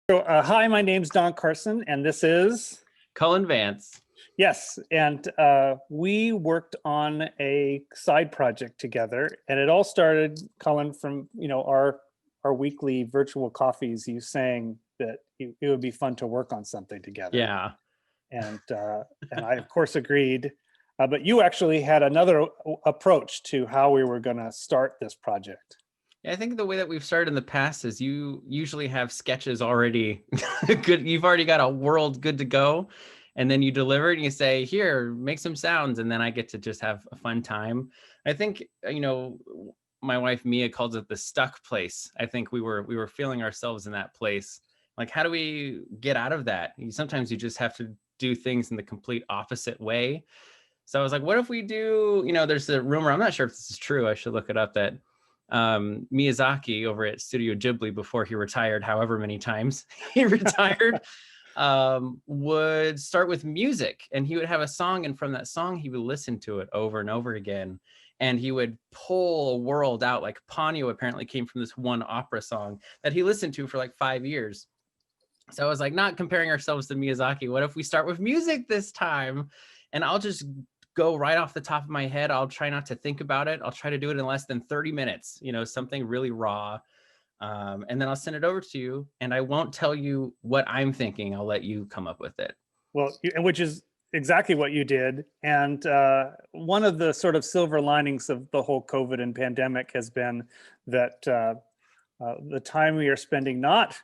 Hi, my name's Don Carson, and this is Cullen Vance. yes, and we worked on a side project together, and it all started, Cullen, from our weekly virtual coffees. You saying that it would be fun to work on something together, Yeah. and I of course agreed, but you actually had another approach to how we were going to start this project. I think the way that we've started in the past is you usually have sketches already good. You've already got a world good to go. And then you deliver it and you say, here, make some sounds. And then I get to just have a fun time. I think, my wife, Mia, calls it the stuck place. I think we were feeling ourselves in that place. Like, how do we get out of that? Sometimes you just have to do things in the complete opposite way. So I was like, what if we do, there's a rumor, I'm not sure if this is true, I should look it up, that Miyazaki over at Studio Ghibli, before he retired, however many times he retired, would start with music, and he would have a song, and from that song, he would listen to it over and over again. And he would pull a world out. Like Ponyo apparently came from this one opera song that he listened to for like 5 years. So I was like, not comparing ourselves to Miyazaki. What if we start with music this time? And I'll just go right off the top of my head. I'll try not to think about it. I'll try to do it in less than 30 minutes, something really raw. And then I'll send it over to you, and I won't tell you what I'm thinking. I'll let you come up with it. Well, which is exactly what you did. And one of the sort of silver linings of the whole COVID and pandemic has been that the time we are spending not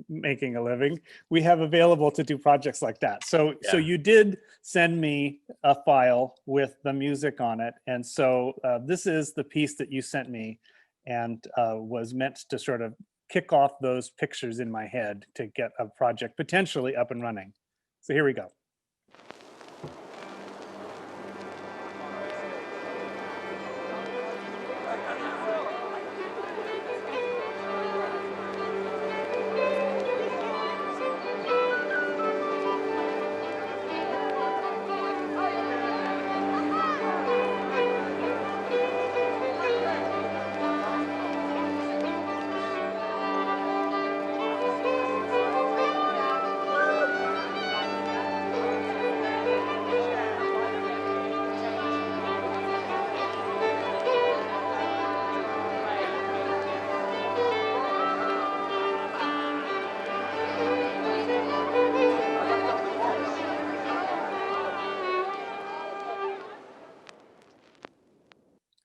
making a living, we have available to do projects like that. So you did send me a file with the music on it. And so this is the piece that you sent me, and was meant to sort of kick off those pictures in my head to get a project potentially up and running. So here we go.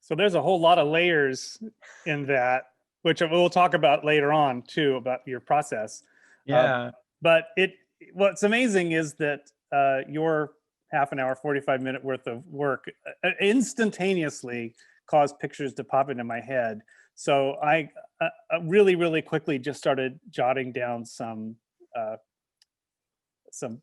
So there's a whole lot of layers in that, which we'll talk about later on too, about your process. Yeah. But what's amazing is that your half an hour, 45-minute worth of work instantaneously caused pictures to pop into my head. So I really, really quickly just started jotting down some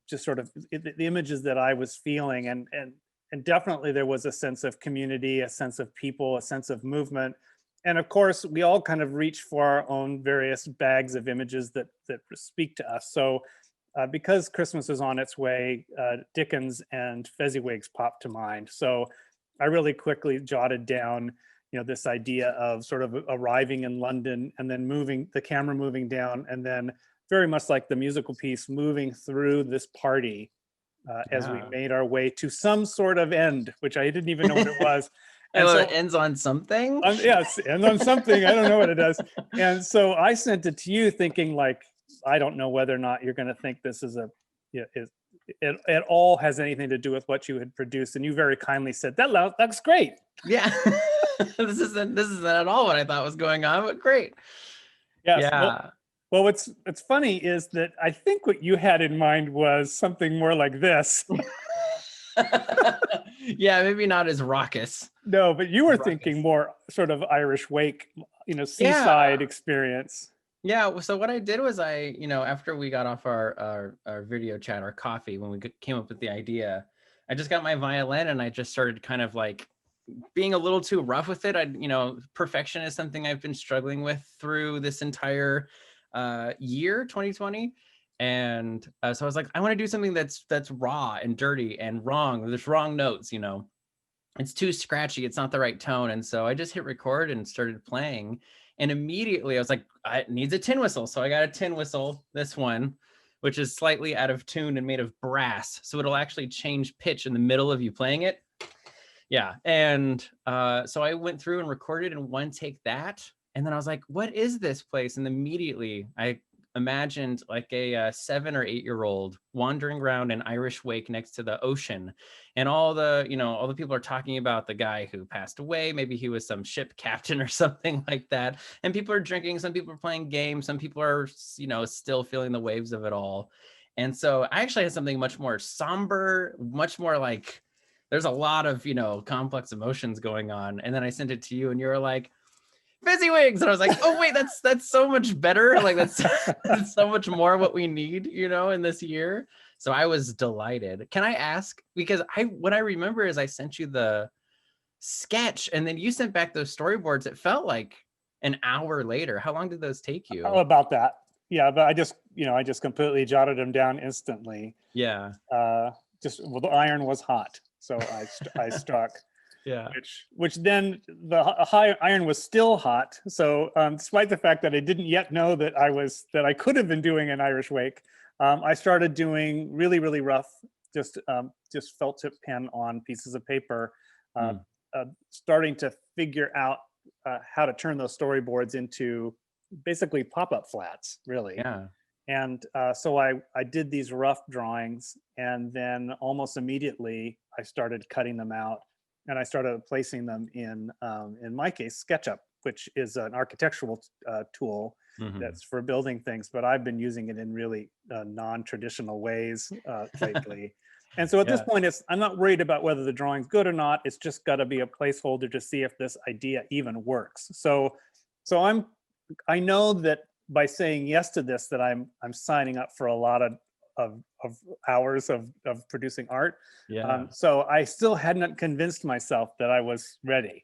just sort of the images that I was feeling, and definitely there was a sense of community, a sense of people, a sense of movement. And of course, we all kind of reach for our own various bags of images that speak to us. So because Christmas is on its way, Dickens and Fezziwigs popped to mind. So I really quickly jotted down, this idea of sort of arriving in London and then the camera moving down, and then very much like the musical piece, moving through this party as we made our way to some sort of end, which I didn't even know what it was. And so it ends on something? Yes, ends on something. I don't know what it does. And so I sent it to you thinking, like, I don't know whether or not you're going to think this is it at all has anything to do with what you had produced. And you very kindly said, that's great. Yeah. This isn't at all what I thought was going on, but great. Yes. Yeah. Well, what's funny is that I think what you had in mind was something more like this. Yeah, maybe not as raucous. No, but you were thinking more sort of Irish wake, seaside experience. Yeah. So what I did was after we got off our video chat, our coffee, when we came up with the idea, I just got my violin and I just started kind of like being a little too rough with it. Perfection is something I've been struggling with through this entire year 2020, and so I was like, I want to do something that's raw and dirty and wrong. There's wrong notes, it's too scratchy, it's not the right tone. And so I just hit record and started playing, And immediately I was like, it needs a tin whistle. So I got a tin whistle, this one, which is slightly out of tune and made of brass. So it'll actually change pitch in the middle of you playing it. Yeah. And so I went through and recorded in one take that. And then I was like, what is this place? And immediately I imagined like a 7 or 8-year-old wandering around an Irish wake next to the ocean. And all the people are talking about the guy who passed away. Maybe he was some ship captain or something like that. And people are drinking. Some people are playing games. Some people are, still feeling the waves of it all. And so I actually had something much more somber, much more like, there's a lot of, complex emotions going on. And then I sent it to you and you were like, Fezziwigs. And I was like, oh wait, that's so much better. Like that's so much more what we need, in this year. So I was delighted. Can I ask, because what I remember is I sent you the sketch and then you sent back those storyboards. It felt like an hour later. How long did those take you? Oh, about that. Yeah, but I just completely jotted them down instantly. Yeah. The iron was hot, so I struck. Yeah. Which then the high iron was still hot. So despite the fact that I didn't yet know that I could have been doing an Irish wake, I started doing really, really rough, just felt tip pen on pieces of paper, starting to figure out how to turn those storyboards into basically pop-up flats, really. Yeah. And so I did these rough drawings, and then almost immediately I started cutting them out, and I started placing them in my case, SketchUp, which is an architectural tool that's for building things, but I've been using it in really non-traditional ways lately. And so at this point, I'm not worried about whether the drawing's good or not. It's just got to be a placeholder to see if this idea even works. So I know that by saying yes to this, that I'm signing up for a lot of hours of producing art. Yeah. So I still hadn't convinced myself that I was ready.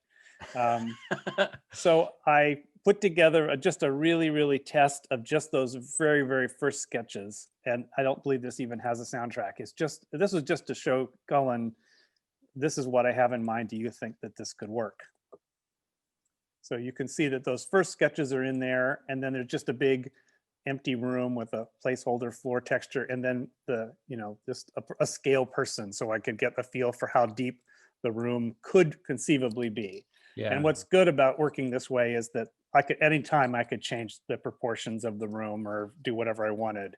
So I put together just a really, really test of just those very, very first sketches. And I don't believe this even has a soundtrack. This was just to show Cullen, this is what I have in mind. Do you think that this could work? So you can see that those first sketches are in there, and then there's just a big empty room with a placeholder floor texture, and then just a scale person, so I could get a feel for how deep the room could conceivably be. Yeah. And what's good about working this way is that anytime I could change the proportions of the room or do whatever I wanted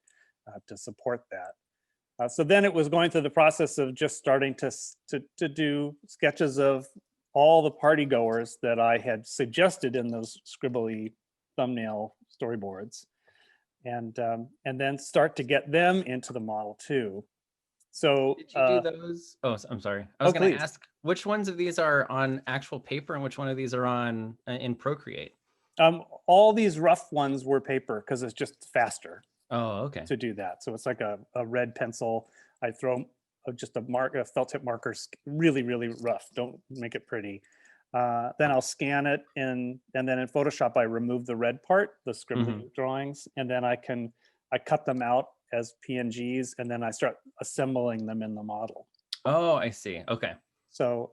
to support that. So then it was going through the process of just starting to do sketches of all the party goers that I had suggested in those scribbly thumbnail storyboards, and then start to get them into the model too. So did you do those? Oh, I'm sorry. I was going to please. ask, which ones of these are on actual paper and which one of these are on in Procreate? All these rough ones were paper because it's just faster. Oh, okay. To do that. So it's like a red pencil. I throw just a felt tip marker, really, really rough. Don't make it pretty. Then I'll scan it and then in Photoshop, I remove the red part, the scribbly drawings, and then I cut them out as PNGs, and then I start assembling them in the model. Oh, I see. Okay. So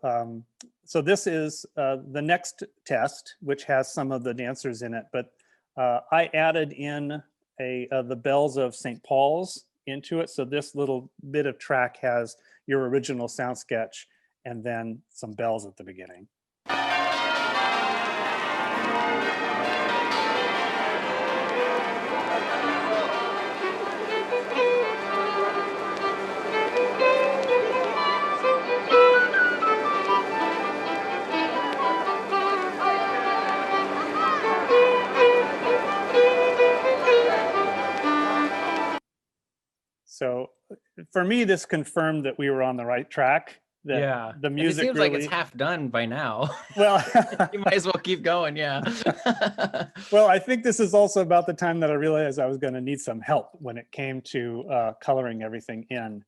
so this is the next test, which has some of the dancers in it, but I added in the bells of St. Paul's into it. So this little bit of track has your original sound sketch and then some bells at the beginning. So for me, this confirmed that we were on the right track. That the music and it seems really, like it's half done by now. Well, you might as well keep going. Yeah. Well, I think this is also about the time that I realized I was going to need some help when it came to coloring everything in.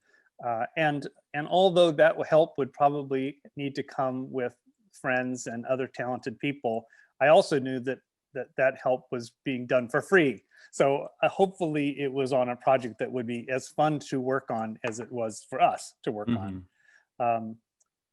And although that help would probably need to come with friends and other talented people, I also knew that help was being done for free. So hopefully it was on a project that would be as fun to work on as it was for us to work on.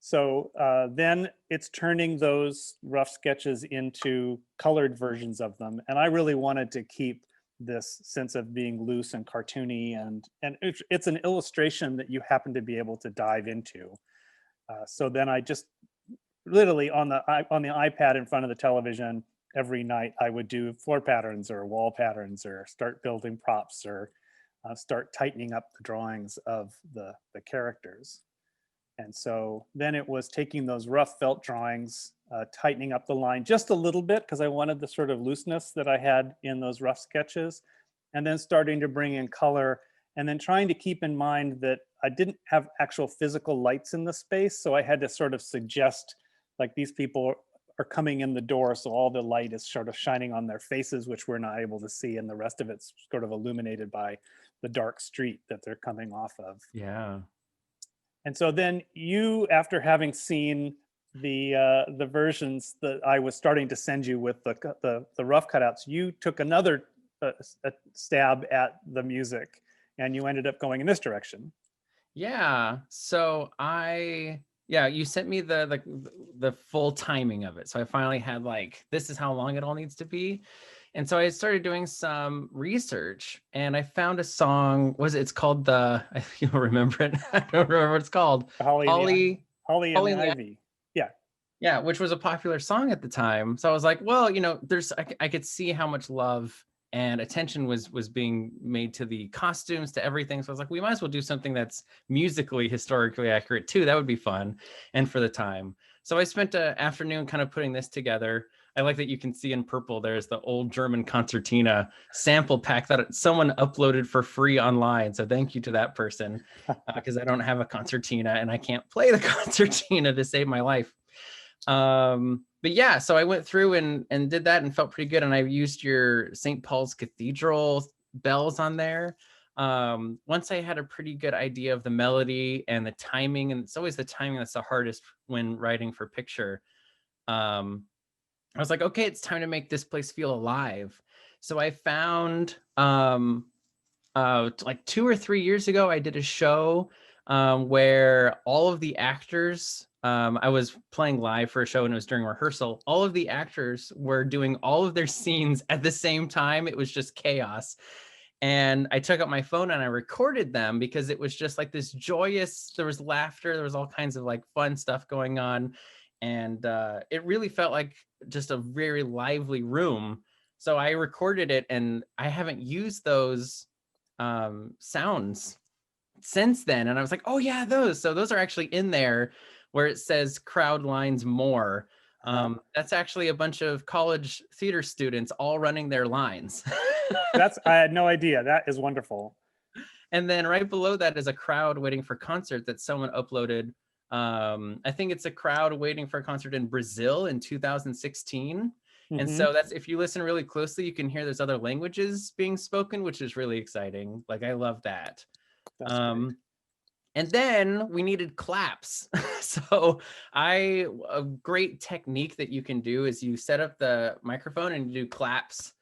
So then it's turning those rough sketches into colored versions of them. And I really wanted to keep this sense of being loose and cartoony, and it's an illustration that you happen to be able to dive into. So then I just literally on the iPad in front of the television every night, I would do floor patterns or wall patterns or start building props or start tightening up the drawings of the characters. And so then it was taking those rough felt drawings, tightening up the line just a little bit because I wanted the sort of looseness that I had in those rough sketches, and then starting to bring in color, and then trying to keep in mind that I didn't have actual physical lights in the space. So I had to sort of suggest like these people are coming in the door. So all the light is sort of shining on their faces, which we're not able to see. And the rest of it's sort of illuminated by the dark street that they're coming off of. Yeah. And so then you, after having seen the versions that I was starting to send you with the rough cutouts, you took another a stab at the music, and you ended up going in this direction. Yeah. So you sent me the full timing of it. So I finally had like, this is how long it all needs to be. And so I started doing some research, and I found a song. It's called you don't remember it? I don't remember what it's called. Holly and and the Ivy. Yeah. Yeah, which was a popular song at the time. So I was like, well, I could see how much love and attention was being made to the costumes, to everything. So I was like, we might as well do something that's musically historically accurate too. That would be fun, and for the time. So I spent an afternoon kind of putting this together. I like that you can see in purple, there's the old German concertina sample pack that someone uploaded for free online. So thank you to that person, because I don't have a concertina and I can't play the concertina to save my life. But yeah, so I went through and did that and felt pretty good. And I used your St. Paul's Cathedral bells on there. Once I had a pretty good idea of the melody and the timing, and it's always the timing that's the hardest when writing for picture. I was like, okay, it's time to make this place feel alive. So I found like 2 or 3 years ago, I did a show where all of the actors, I was playing live for a show and it was during rehearsal. All of the actors were doing all of their scenes at the same time. It was just chaos. And I took out my phone and I recorded them because it was just like this joyous, there was laughter, there was all kinds of like fun stuff going on. And it really felt like just a very lively room. So I recorded it, and I haven't used those sounds since then. And I was like, oh yeah, those. So those are actually in there where it says crowd lines more. That's actually a bunch of college theater students all running their lines. I had no idea. That is wonderful. And then right below that is a crowd waiting for concert that someone uploaded. I think it's a crowd waiting for a concert in Brazil in 2016. And so that's, if you listen really closely, you can hear there's other languages being spoken, which is really exciting. Like, I love that. That's great. And then we needed claps. So a great technique that you can do is you set up the microphone and you do claps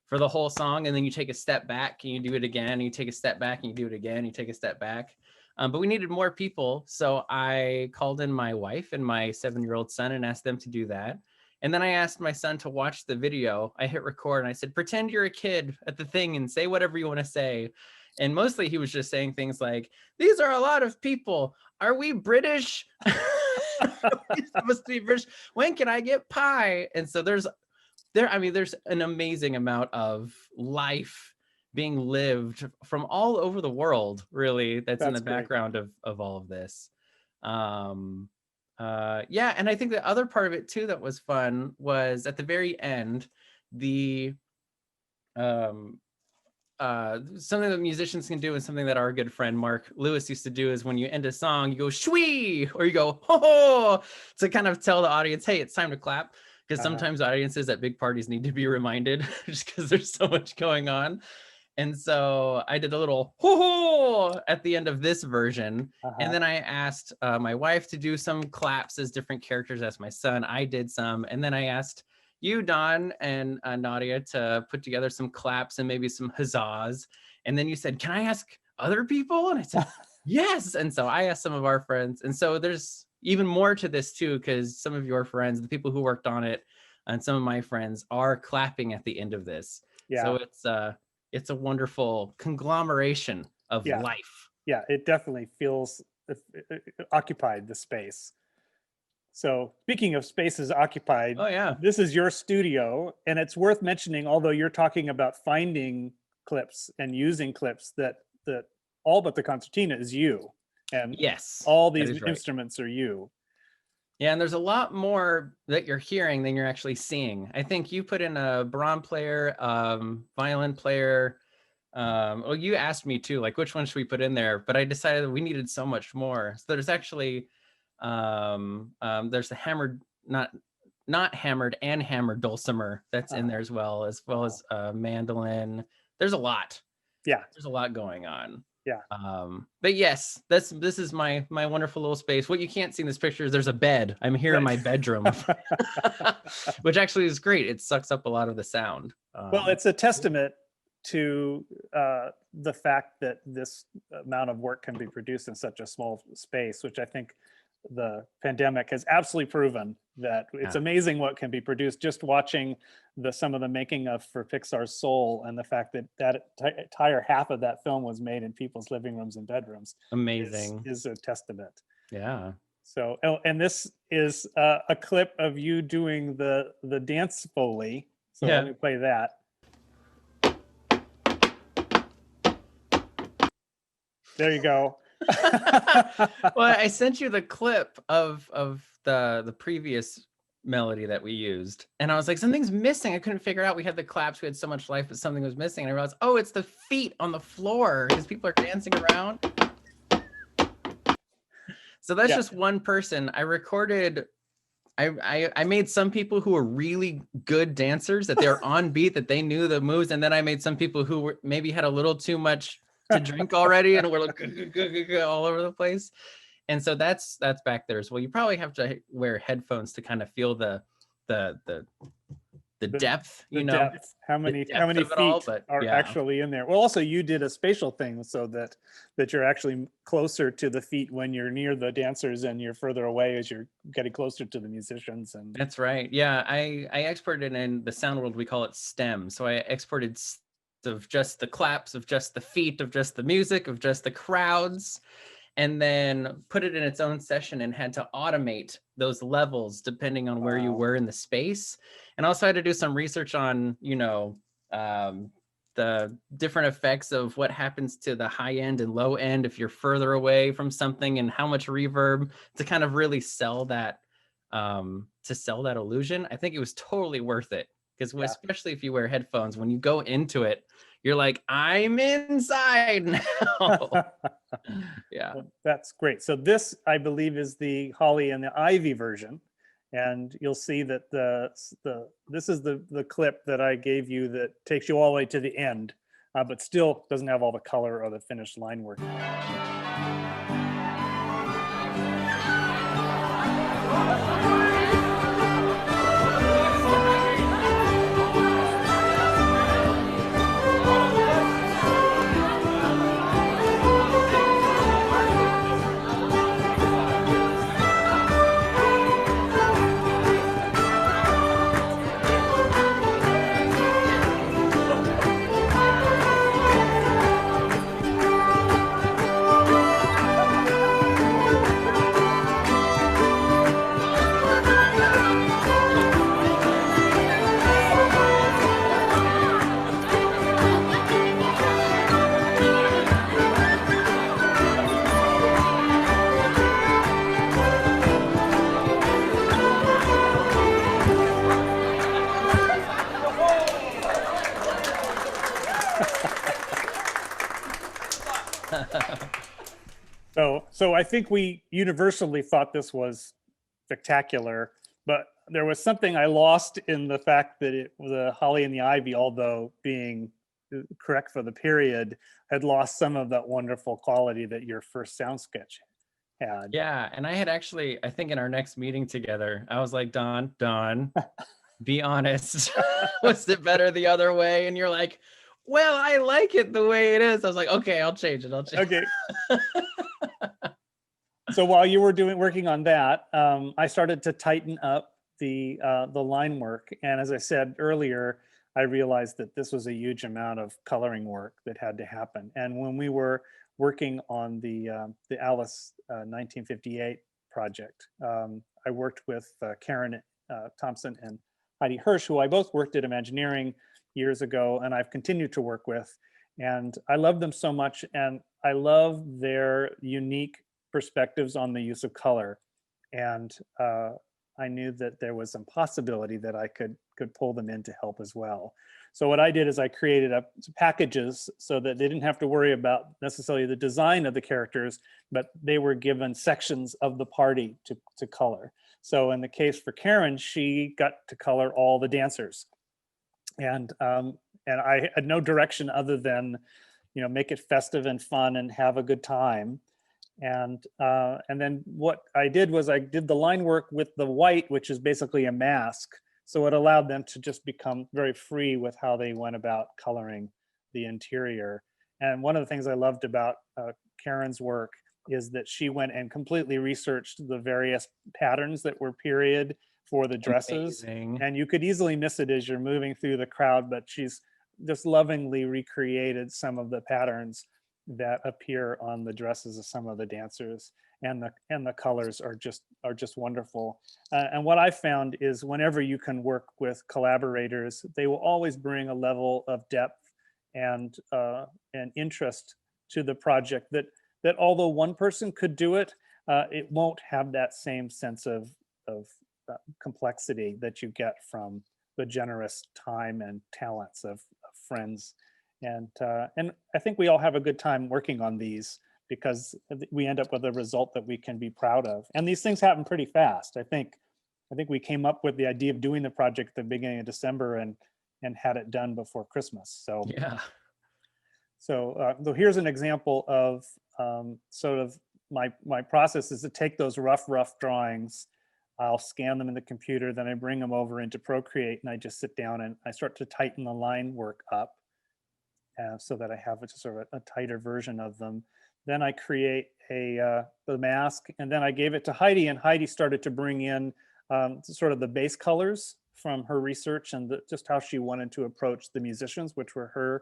for the whole song. And then you take a step back and you do it again. And you take a step back and you do it again. You take a step back. But we needed more people. So I called in my wife and my 7-year-old son and asked them to do that. And then I asked my son to watch the video. I hit record and I said, pretend you're a kid at the thing and say whatever you want to say. And mostly he was just saying things like, these are a lot of people. Are we British? We're supposed to be British. When can I get pie? And so there's an amazing amount of life being lived from all over the world, really, that's in the great. background of all of this. Yeah, and I think the other part of it too that was fun was at the very end, the something that musicians can do and something that our good friend Mark Lewis used to do is when you end a song, you go shwee, or you go ho ho, to kind of tell the audience, hey, it's time to clap. Because sometimes audiences at big parties need to be reminded just because there's so much going on. And so I did a little ho-ho at the end of this version. And then I asked my wife to do some claps as different characters as my son. I did some. And then I asked you, Don, and Nadia to put together some claps and maybe some huzzahs. And then you said, can I ask other people? And I said, yes. And so I asked some of our friends. And so there's even more to this too, because some of your friends, the people who worked on it, and some of my friends are clapping at the end of this. Yeah. So it's a wonderful conglomeration of Yeah. life. Yeah, it definitely feels occupied, the space. So speaking of spaces occupied, Oh yeah. this is your studio, and it's worth mentioning, although you're talking about finding clips and using clips, that all but the concertina is you, and Yes, all that these is right. instruments are you. Yeah, and there's a lot more that you're hearing than you're actually seeing. I think you put in a Brahms player, violin player. Well, you asked me too, like which one should we put in there? But I decided that we needed so much more. So there's actually there's the hammered, not hammered and hammered dulcimer that's in there as well as mandolin. There's a lot. Yeah, There's a lot going on. yeah. But yes, this is my wonderful little space. What you can't see in this picture is there's a bed. I'm here in my bedroom, which actually is great. It sucks up a lot of the sound. Well, it's a testament to the fact that this amount of work can be produced in such a small space, which I think the pandemic has absolutely proven that it's amazing what can be produced. Just watching some of the making of for Pixar's Soul, and the fact that entire half of that film was made in people's living rooms and bedrooms, amazing, is a testament. Yeah. So, and this is a clip of you doing the dance Foley. So let me play that. There you go. Well, I sent you the clip of the previous melody that we used, and I was like, something's missing. I couldn't figure out. We had the claps, we had so much life, but something was missing. And I realized, oh, it's the feet on the floor because people are dancing around. So that's just one person. I recorded. I made some people who were really good dancers, that they're on beat, that they knew the moves, and then I made some people who maybe had a little too much to drink already and we're like all over the place. And so that's back there as well. You probably have to wear headphones to kind of feel the depth, depth. How many feet are actually in there. Well, also you did a spatial thing so that you're actually closer to the feet when you're near the dancers, and you're further away as you're getting closer to the musicians. And that's right. Yeah, I exported in the sound world, we call it STEM. So I exported of just the claps, of just the feet, of just the music, of just the crowds, and then put it in its own session, and had to automate those levels depending on where you were in the space. And also had to do some research on, the different effects of what happens to the high end and low end if you're further away from something, and how much reverb to kind of really sell that, illusion. I think it was totally worth it. Because especially if you wear headphones, when you go into it, you're like, I'm inside now. Yeah. Well, that's great. So this, I believe, is the Holly and the Ivy version. And you'll see that this is the clip that I gave you that takes you all the way to the end, but still doesn't have all the color or the finished line work. So I think we universally thought this was spectacular, but there was something I lost in the fact that the Holly and the Ivy, although being correct for the period, had lost some of that wonderful quality that your first sound sketch had. Yeah, and I had actually, I think in our next meeting together, I was like, Don, be honest. Was it better the other way? And you're like, well, I like it the way it is. I was like, okay, I'll change it. Okay. So while you were working on that, I started to tighten up the line work. And as I said earlier, I realized that this was a huge amount of coloring work that had to happen. And when we were working on the Alice 1958 project, I worked with Karen Thompson and Heidi Hirsch, who I both worked at Imagineering years ago, and I've continued to work with. And I love them so much, and I love their unique perspectives on the use of color. And I knew that there was some possibility that I could pull them in to help as well. So what I did is I created packages so that they didn't have to worry about necessarily the design of the characters, but they were given sections of the party to color. So in the case for Karen, she got to color all the dancers. And I had no direction other than, make it festive and fun and have a good time. And then what I did was I did the line work with the white, which is basically a mask. So it allowed them to just become very free with how they went about coloring the interior. And one of the things I loved about Karen's work is that she went and completely researched the various patterns that were period for the dresses. Amazing. And you could easily miss it as you're moving through the crowd, but she's just lovingly recreated some of the patterns that appear on the dresses of some of the dancers, and the colors are just wonderful. And what I found is whenever you can work with collaborators, they will always bring a level of depth and interest to the project that although one person could do it, it won't have that same sense of complexity that you get from the generous time and talents of friends. And I think we all have a good time working on these because we end up with a result that we can be proud of. And these things happen pretty fast. I think we came up with the idea of doing the project at the beginning of December and had it done before Christmas. So yeah. So here's an example of sort of my process is to take those rough drawings. I'll scan them in the computer, then I bring them over into Procreate, and I just sit down and I start to tighten the line work up. So that I have sort of a tighter version of them. Then I create the mask, and then I gave it to Heidi, and Heidi started to bring in sort of the base colors from her research and just how she wanted to approach the musicians, which were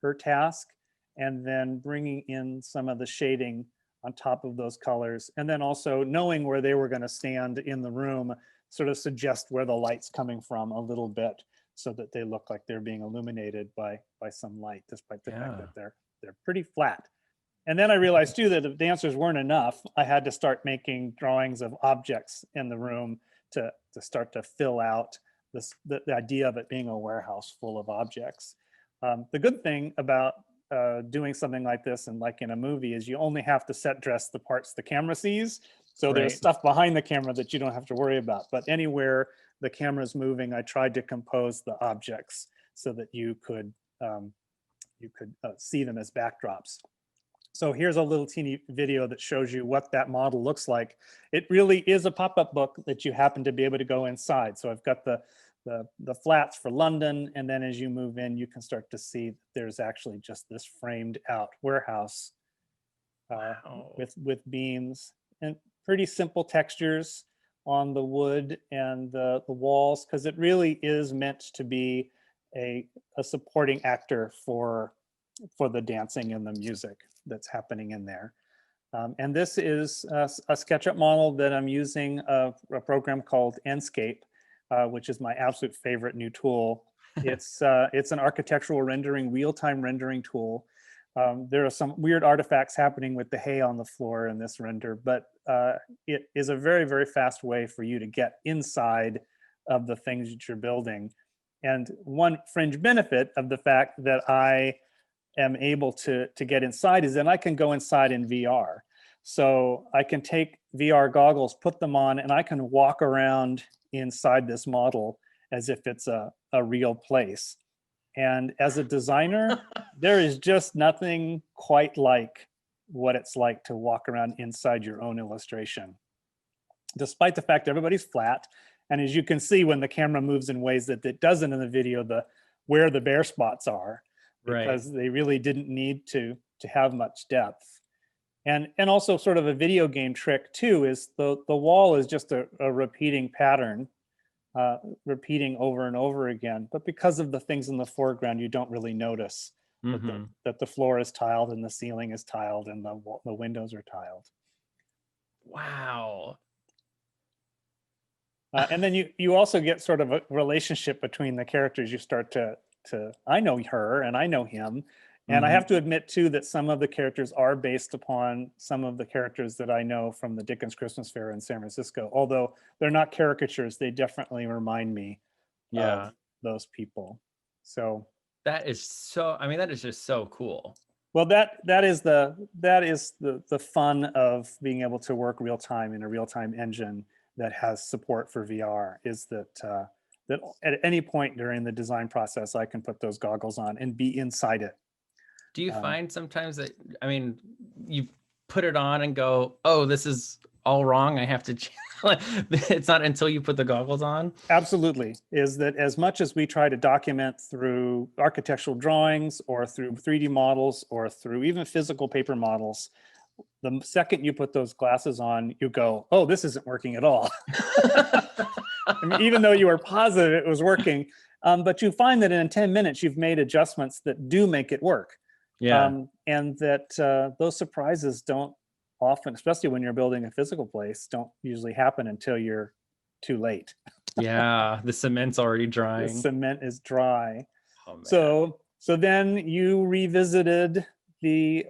her task, and then bringing in some of the shading on top of those colors, and then also knowing where they were going to stand in the room, sort of suggest where the light's coming from a little bit, so that they look like they're being illuminated by some light, despite the fact that they're pretty flat. And then I realized too that if dancers weren't enough, I had to start making drawings of objects in the room to start to fill out the idea of it being a warehouse full of objects. The good thing about doing something like this and like in a movie is you only have to set dress the parts the camera sees. So there's stuff behind the camera that you don't have to worry about. But anywhere the camera's moving, I tried to compose the objects so that you could see them as backdrops. So here's a little teeny video that shows you what that model looks like. It really is a pop-up book that you happen to be able to go inside. So I've got the flats for London, and then as you move in, you can start to see there's actually just this framed out warehouse with beams and pretty simple textures on the wood and the walls, because it really is meant to be a supporting actor for the dancing and the music that's happening in there. And this is a SketchUp model that I'm using a program called Enscape, which is my absolute favorite new tool. It's an architectural rendering, real-time rendering tool. There are some weird artifacts happening with the hay on the floor in this render, but it is a very, very fast way for you to get inside of the things that you're building. And one fringe benefit of the fact that I am able to get inside is that I can go inside in VR. So I can take VR goggles, put them on, and I can walk around inside this model as if it's a real place. And as a designer, there is just nothing quite like what it's like to walk around inside your own illustration. Despite the fact everybody's flat, and as you can see when the camera moves in ways that it doesn't in the video, where the bare spots are, because they really didn't need to have much depth. And also sort of a video game trick too is the wall is just a repeating pattern, repeating over and over again. But because of the things in the foreground, you don't really notice that the floor is tiled and the ceiling is tiled and the windows are tiled. Wow. And then you also get sort of a relationship between the characters. You start to I know her and I know him. And I have to admit too that some of the characters are based upon some of the characters that I know from the Dickens Christmas Fair in San Francisco. Although they're not caricatures, they definitely remind me of those people. So that is so, I mean, that is just so cool. Well, that is the fun of being able to work real time in a real time engine that has support for VR, is that that at any point during the design process, I can put those goggles on and be inside it. Do you find sometimes that, I mean, you put it on and go, oh, this is all wrong, I have to it's not until you put the goggles on? Absolutely. Is that as much as we try to document through architectural drawings or through 3D models or through even physical paper models, the second you put those glasses on, you go, oh, this isn't working at all. I mean, even though you were positive it was working, but you find that in 10 minutes, you've made adjustments that do make it work. Yeah. And that those surprises don't often, especially when you're building a physical place, don't usually happen until you're too late. Yeah, the cement's already drying. The cement is dry. Oh, man. So then you revisited the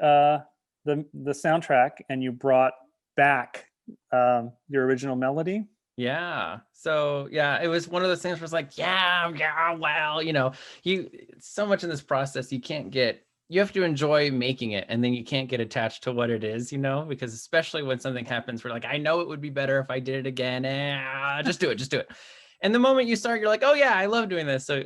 soundtrack and you brought back your original melody. Yeah. So yeah, it was one of those things where it's like, yeah, well, you know, so much in this process, you have to enjoy making it, and then you can't get attached to what it is, you know, because especially when something happens where like, I know it would be better if I did it again. Just do it. And the moment you start, you're like, oh yeah, I love doing this. So,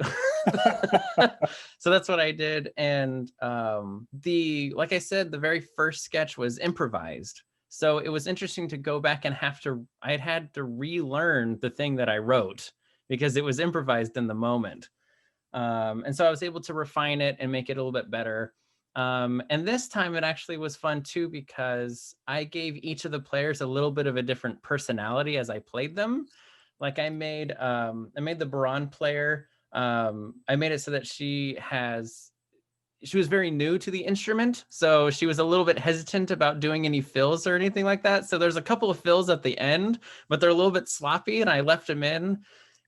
so that's what I did. And like I said, the very first sketch was improvised. So it was interesting to go back and I had to relearn the thing that I wrote because it was improvised in the moment. And so I was able to refine it and make it a little bit better. And this time it actually was fun too, because I gave each of the players a little bit of a different personality as I played them. Like I made the Baran player. I made it so that she was very new to the instrument. So she was a little bit hesitant about doing any fills or anything like that. So there's a couple of fills at the end, but they're a little bit sloppy and I left them in.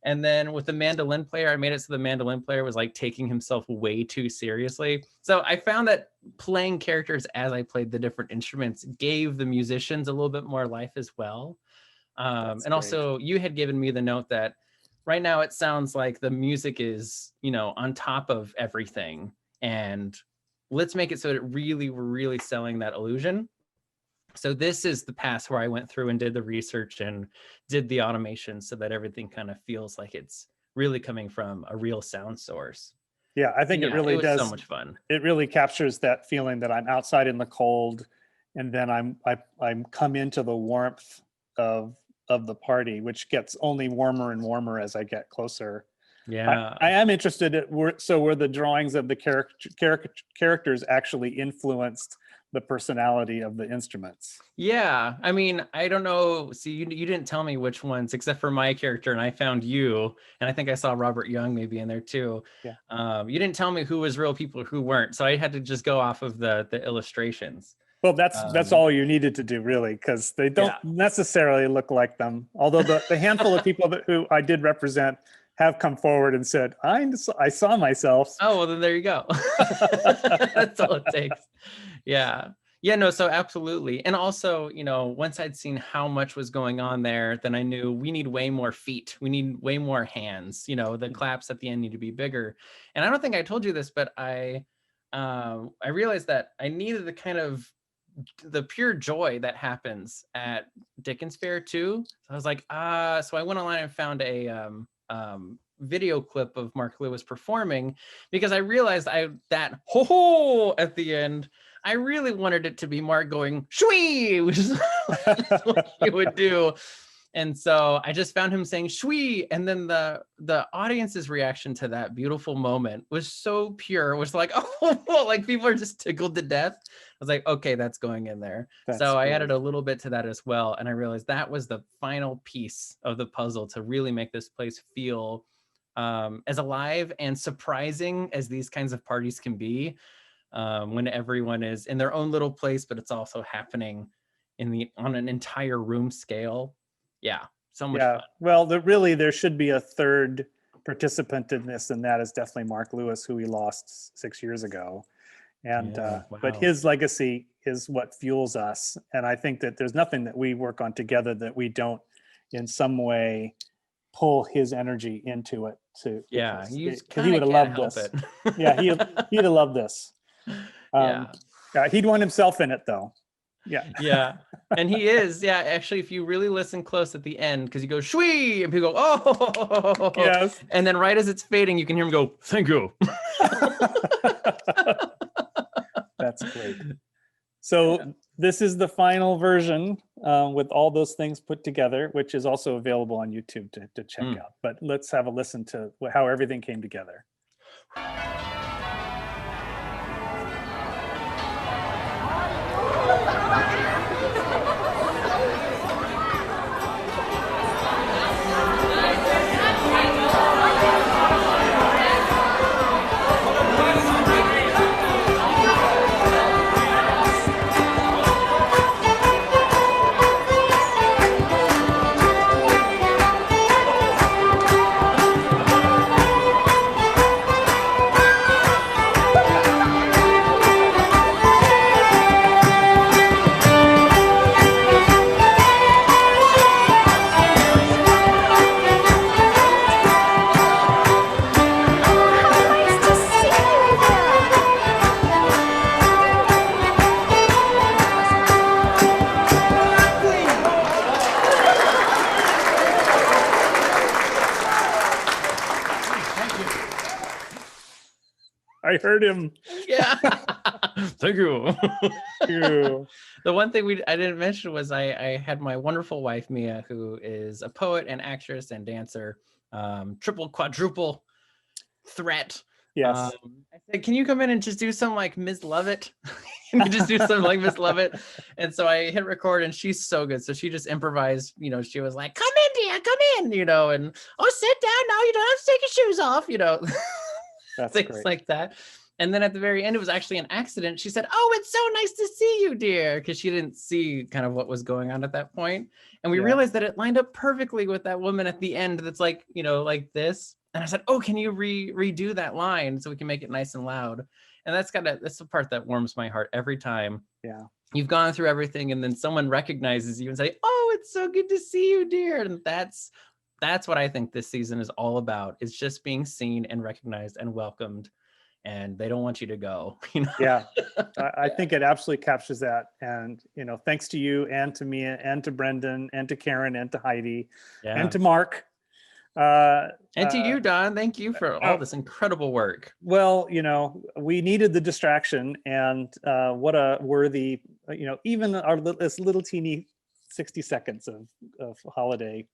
And then with the mandolin player, I made it so the mandolin player was like taking himself way too seriously. So I found that playing characters as I played the different instruments gave the musicians a little bit more life as well. And also you had given me the note that right now it sounds like the music is, you know, on top of everything. And let's make it so that we're really selling that illusion. So this is the pass where I went through and did the research and did the automation so that everything kind of feels like it's really coming from a real sound source. Yeah, I think it really does. So much fun. It really captures that feeling that I'm outside in the cold, and then I'm come into the warmth of the party, which gets only warmer and warmer as I get closer. Yeah, I am interested. Were the drawings of the characters actually influenced the personality of the instruments? Yeah, I mean, I don't know. See, you didn't tell me which ones, except for my character, and I found you, and I think I saw Robert Young maybe in there too. Yeah. You didn't tell me who was real people, who weren't, so I had to just go off of the illustrations. Well, that's all you needed to do, really, because they don't necessarily look like them. Although the handful of people who I did represent have come forward and said, I saw myself. Oh, well, then there you go. That's all it takes. Yeah. No, so absolutely. And also, you know, once I'd seen how much was going on there, then I knew we need way more feet. We need way more hands. You know, the claps at the end need to be bigger. And I don't think I told you this, but I realized that I needed the pure joy that happens at Dickens Fair too. So I was like, so I went online and found a video clip of Mark Lewis performing, because I realized that ho at the end, I really wanted it to be Mark going shwee, which is what he would do. And so I just found him saying "shwee," and then the audience's reaction to that beautiful moment was so pure. It was like, oh, like people are just tickled to death. I was like, okay, that's going in there. That's so I great. added a little bit to that as well, and I realized that was the final piece of the puzzle to really make this place feel as alive and surprising as these kinds of parties can be, when everyone is in their own little place, but it's also happening on an entire room scale. Yeah, so much fun. Well, really, there should be a third participant in this, and that is definitely Mark Lewis, who we lost 6 years ago. And but Wow. his legacy is what fuels us. And I think that there's nothing that we work on together that we don't in some way pull his energy into it too. Yeah, Because you he would have loved help this. it. Yeah, he'd have loved this. Yeah. He'd want himself in it though. Yeah. Yeah. And he is. Yeah. Actually, if you really listen close at the end, because you go "shwee" and people go "oh," Yes. and then right as it's fading, you can hear him go "thank you." That's great. So this is the final version with all those things put together, which is also available on YouTube to check out. But let's have a listen to how everything came together. I heard him. Yeah. Thank you. You. The one thing I didn't mention was I had my wonderful wife, Mia, who is a poet and actress and dancer, triple, quadruple threat. Yes. I said, can you come in and just do some like Ms. Lovett? Can you just do something like Miss Lovett? And so I hit record, and she's so good. So she just improvised, she was like, come in, dear, come in, and oh, sit down now. You don't have to take your shoes off, That's things great. like that. And then at the very end, it was actually an accident. She said, oh, it's so nice to see you, dear, because she didn't see kind of what was going on at that point. And we realized that it lined up perfectly with that woman at the end that's like, like this. And I said, oh, can you redo that line so we can make it nice and loud? And that's the part that warms my heart every time. Yeah. You've gone through everything, and then someone recognizes you and say, oh, it's so good to see you, dear. And that's what I think this season is all about. It's just being seen and recognized and welcomed, and they don't want you to go. Yeah, I think it absolutely captures that. And thanks to you and to Mia and to Brendan and to Karen and to Heidi and to Mark. And to you, Don. Thank you for all this incredible work. Well, we needed the distraction, and what a worthy, even this little teeny 60 seconds of holiday.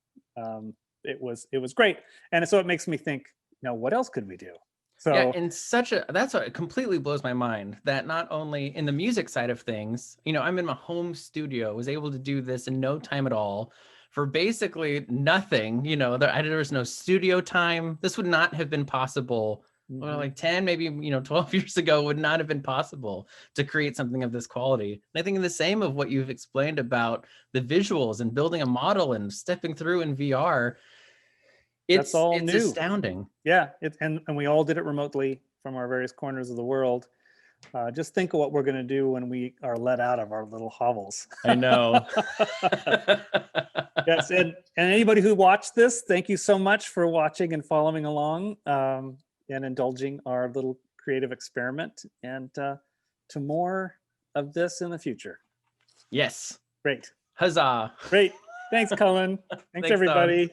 It was great. And so it makes me think, what else could we do? So yeah, and that's what completely blows my mind, that not only in the music side of things, I'm in my home studio, was able to do this in no time at all for basically nothing. There was no studio time. This would not have been possible. Well, like 10, maybe 12 years ago would not have been possible to create something of this quality. And I think the same of what you've explained about the visuals and building a model and stepping through in VR. It's all new. Astounding. Yeah, and we all did it remotely from our various corners of the world. Just think of what we're going to do when we are let out of our little hovels. I know. Yes, and anybody who watched this, thank you so much for watching and following along and indulging our little creative experiment. And to more of this in the future. Yes. Great. Huzzah. Great. Thanks, Cullen. Thanks everybody.